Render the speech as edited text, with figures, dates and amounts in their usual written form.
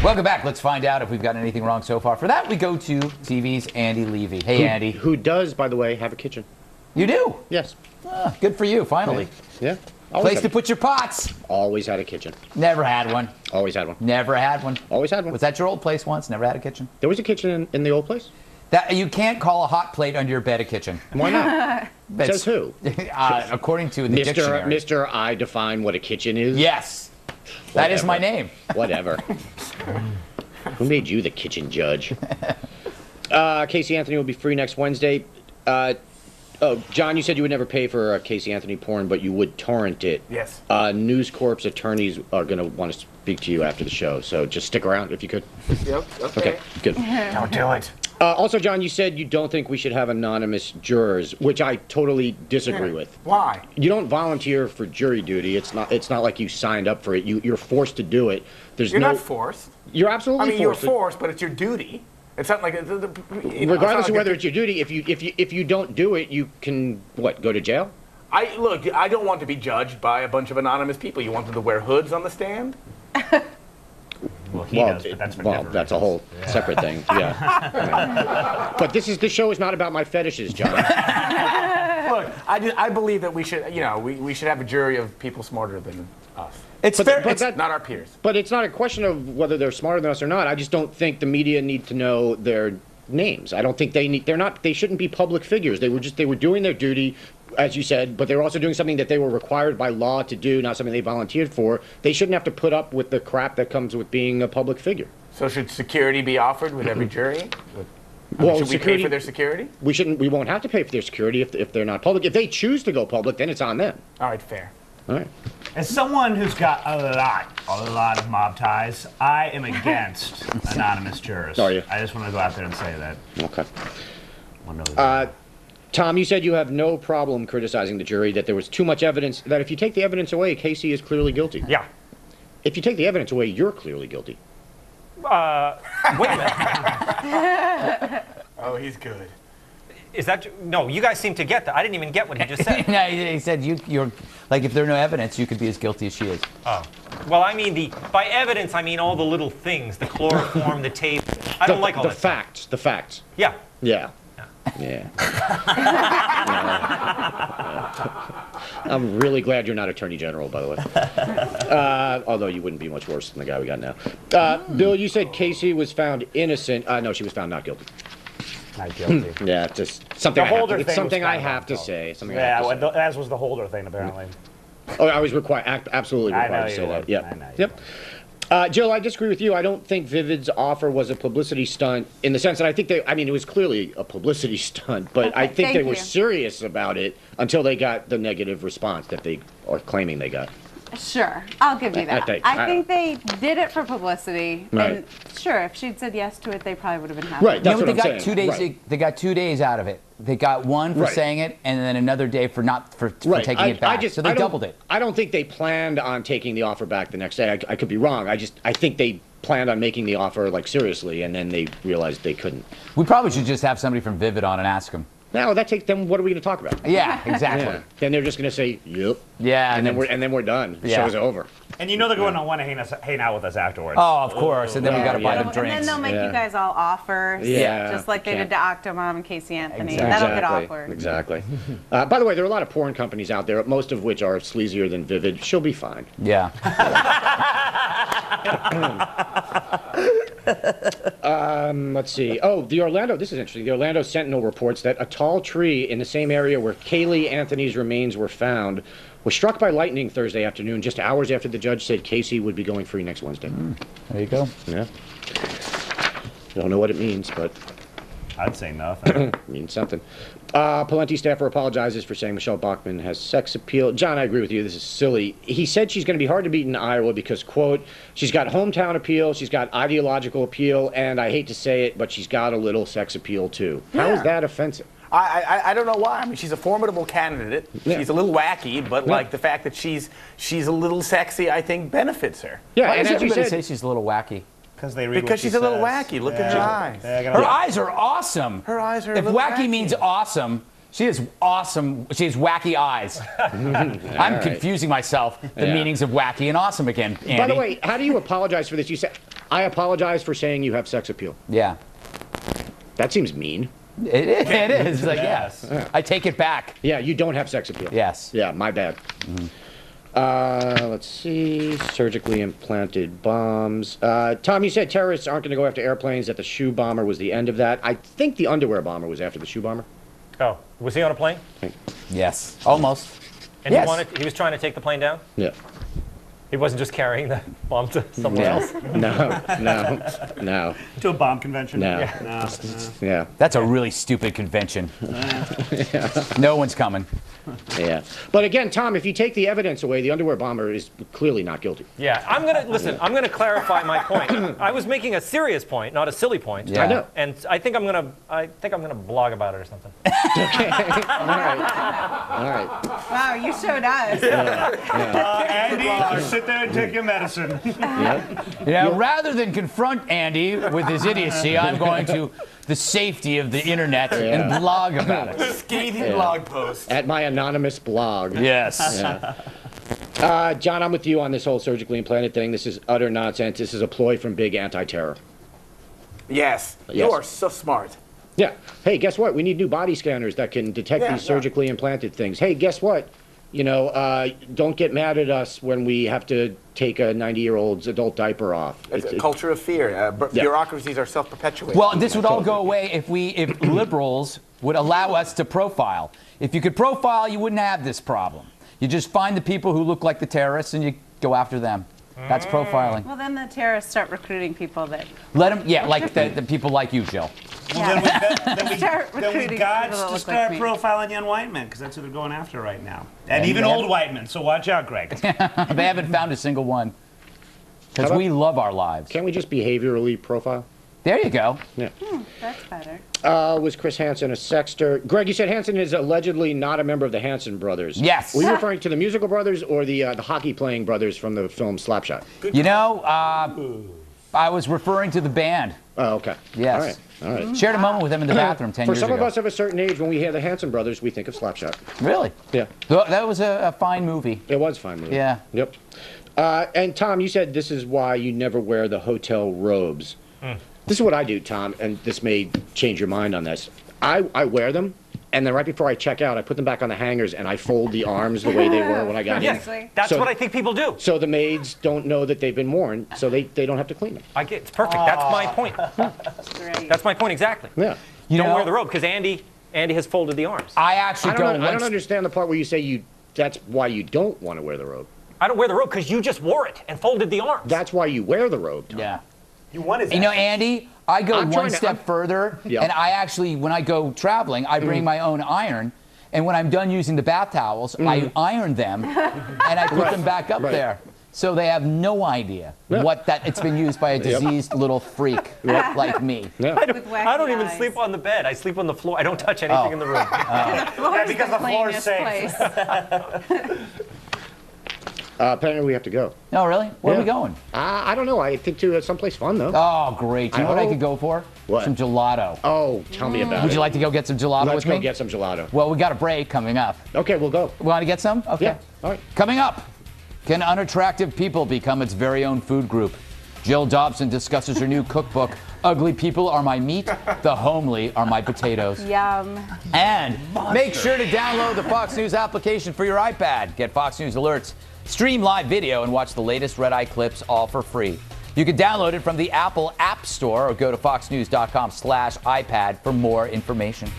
Welcome back. Let's find out if we've got anything wrong so far. For that, we go to TV's Andy Levy. Hey, Andy. Who does, by the way, have a kitchen. You do? Yes. Good for you, finally. Yeah. Place to put your pots. Always had a kitchen. Never had one. Always had one. Never had one. Always had one. Was that your old place once? Never had a kitchen? There was a kitchen in the old place. That you can't call a hot plate under your bed a kitchen. Why not? Says who? According to the dictionary. Mr. I define what a kitchen is. Yes. That is my name. Whatever. Who made you the kitchen judge? Casey Anthony will be free next Wednesday. Oh, John, you said you would never pay for Casey Anthony porn, but you would torrent it. Yes. News Corp's attorneys are going to want to speak to you after the show, so just stick around if you could. Yep. Okay, good. Don't do it. Also, John, you said you don't think we should have anonymous jurors, which I totally disagree with. Why? You don't volunteer for jury duty. It's not like you signed up for it. You're forced to do it. You're not forced. You're absolutely forced. You're forced, but it's your duty. It's not like regardless of whether it's your duty. If you don't do it, you can go to jail? Look, I don't want to be judged by a bunch of anonymous people. You want them to wear hoods on the stand? Well, he does, but that's for different that's a whole separate thing. Yeah. But this show is not about my fetishes, John. Look, I believe that we should, we should have a jury of people smarter than us. It's fair. But not our peers. But it's not a question of whether they're smarter than us or not. I just don't think the media need to know their names. I don't think they shouldn't be public figures. They were doing their duty, as you said, but they were also doing something that they were required by law to do, not something they volunteered for. They shouldn't have to put up with the crap that comes with being a public figure. So should security be offered with every jury? Should we pay for their security? We shouldn't. We won't have to pay for their security if they're not public. If they choose to go public, then it's on them. All right, fair. All right. As someone who's got a lot of mob ties, I am against anonymous jurors. Are you? I just want to go out there and say that. Okay. Tom, you said you have no problem criticizing the jury, that there was too much evidence, that if you take the evidence away, Casey is clearly guilty. Yeah. If you take the evidence away, you're clearly guilty. Wait a minute. Oh, he's good. Is that no? You guys seem to get that. I didn't even get what he just said. No, he said you're like, if there's no evidence, you could be as guilty as she is. Oh, well, I mean by evidence, I mean all the little things, the chloroform, the tape. I don't like all that facts. The facts. Yeah. Yeah. Yeah. I'm really glad you're not Attorney General, by the way. Although you wouldn't be much worse than the guy we got now. Bill, you said Casey was found innocent. No, she was found not guilty. Not guilty. Yeah, just something. It's something I have to say. As was the Holder thing, apparently. Oh, I was absolutely required to say that. Yeah. Yep. Jill, I disagree with you. I don't think Vivid's offer was a publicity stunt in the sense that I think it was clearly a publicity stunt, but Okay, I think they were you. serious about it until they got the negative response that they are claiming they got. Sure, I'll give you that. I think they did it for publicity, Right. and sure, if she'd said yes to it, they probably would have been happy. Right, that's what they I'm got saying. 2 days. Right. They got 2 days out of it. They got one for saying it, and then another day for taking it back. So they doubled it. I don't think they planned on taking the offer back the next day. I could be wrong. I think they planned on making the offer seriously, and then they realized they couldn't. We probably should just have somebody from Vivid on and ask them. No, that takes them. What are we going to talk about? Yeah, exactly. Yeah. Then they're just going to say, "Yep." Yeah, and then we're done. The Yeah. show's over. And you know they're going to want to hang out with us afterwards. Oh, of course. And then we got to buy them And drinks. then they'll make you guys all offers, just like they did to Octomom and Casey Anthony. Exactly. That'll get awkward. Exactly. By the way, there are a lot of porn companies out there, most of which are sleazier than Vivid. She'll be fine. Yeah. Let's see. Oh, this is interesting. The Orlando Sentinel reports that a tall tree in the same area where Kaylee Anthony's remains were found was struck by lightning Thursday afternoon, just hours after the judge said Casey would be going free next Wednesday. There you go. Yeah. Don't know what it means, but I'd say nothing. means something. Palenti staffer apologizes for saying Michelle Bachmann has sex appeal. John, I agree with you. This is silly. He said she's going to be hard to beat in Iowa because, quote, she's got hometown appeal, she's got ideological appeal, and I hate to say it, but she's got a little sex appeal, too. How is that offensive? I don't know why. I mean, she's a formidable candidate. Yeah. She's a little wacky, but like the fact that she's a little sexy, I think benefits her. Yeah, Why and does as you everybody said, say she's a little wacky? Because she's a little wacky. Look at her eyes. Her eyes are awesome. Her eyes are a If little wacky means awesome, she has awesome. She has wacky eyes. I'm confusing myself. The meanings of wacky and awesome again, Andy. By the way, how do you apologize for this? You said, I apologize for saying you have sex appeal. Yeah. That seems mean. It is. It is. Like, Yes. yeah. I take it back. Yeah, you don't have sex appeal. Yes. Yeah, my bad. Let's see. Surgically implanted bombs. Tom, you said terrorists aren't going to go after airplanes, that the shoe bomber was the end of that. I think the underwear bomber was after the shoe bomber. Oh, was he on a plane? Yes. Almost. And Yes. he was trying to take the plane down? Yeah. He wasn't just carrying the bomb to someone No. else? No. To a bomb convention. No. No. Yeah. That's a really stupid convention. No one's coming. Yeah. But again, Tom, if you take the evidence away, the underwear bomber is clearly not guilty. Yeah, I'm gonna clarify my point. I was making a serious point, not a silly point. Yeah. I know. And I think I'm gonna blog about it or something. Okay. All right. Wow, you showed us. Andy, just sit there and take your medicine. Yeah, rather than confront Andy with his idiocy, I'm going to the safety of the internet and blog about it. Scathing blog post. At my anonymous blog. Yes. John, I'm with you on this whole surgically implanted thing. This is utter nonsense. This is a ploy from big anti-terror. Yes. You Yes. are so smart. Yeah. Hey, guess what? We need new body scanners that can detect these surgically implanted things. Hey, guess what? You know, don't get mad at us when we have to take a 90-year-old's adult diaper off. It's a culture of fear. Bureaucracies are self-perpetuating. Well, this would all go away if liberals would allow us to profile. If you could profile, you wouldn't have this problem. You just find the people who look like the terrorists and you go after them. That's profiling. Well, then the terrorists start recruiting people that. Let them, yeah, like the people like you, Jill. Yeah. Start Then we recruiting got people that to look start like me. profiling young white men, because that's who they're going after right now. And And even they old white men, so watch out, Greg. They haven't found a single one. Because How about- we love our lives. Can't we just behaviorally profile? There you go. That's better. Was Chris Hansen a sexter? Greg, you said Hansen is allegedly not a member of the Hansen brothers. Yes. Were you referring to the musical brothers or the hockey-playing brothers from the film Slapshot? You know, I was referring to the band. Oh, okay. Yes. All right. Shared a moment with them in the bathroom 10 For years some ago. of us of a certain age, when we hear the Hansen brothers, we think of Slapshot. Really? Yeah. That was a fine movie. It was a fine movie. Yeah. Yep. And Tom, you said this is why you never wear the hotel robes. This is what I do, Tom, and this may change your mind on this. I wear them, and then right before I check out, I put them back on the hangers, and I fold the arms the way they were when I got in. Yes, that's So- what I think people do. So the maids don't know that they've been worn, so they don't have to clean them. It's perfect. That's my point. Great. That's my point exactly. Yeah. You Don't know, wear the robe because Andy has folded the arms. I actually I don't understand the part where you say that's why you don't want to wear the robe. I don't wear the robe because you just wore it and folded the arms. That's why you wear the robe, Tom. Yeah. You wanted You know, Andy, I go I'm one trying to- step further, Yeah. and I actually, when I go traveling, I bring my own iron, and when I'm done using the bath towels, I iron them, and I put them back up there. So they have no idea it's been used by a diseased little freak like me. Yeah. With wacky I don't even eyes. sleep on the bed. I sleep on the floor. I don't touch anything in the room. Floor's because the floor is cleanest safe. place. Apparently we have to go. Oh, really? Where are we Yeah. going? I don't know. I think to someplace fun, though. Oh, great. You know what I hope- could go for? What? Some gelato. Oh, tell me about it. Would you like to go get some gelato Let's with go me? get some gelato. Well, we got a break coming up. Okay, we'll go. Want to get some? Okay. Yeah. All right. Coming up, can unattractive people become its very own food group? Jill Dobson discusses her new cookbook, Ugly People Are My Meat, The Homely Are My Potatoes. Yum. And make sure to download the Fox News application for your iPad. Get Fox News alerts, stream live video, and watch the latest Red Eye clips all for free. You can download it from the Apple App Store or go to foxnews.com/iPad for more information.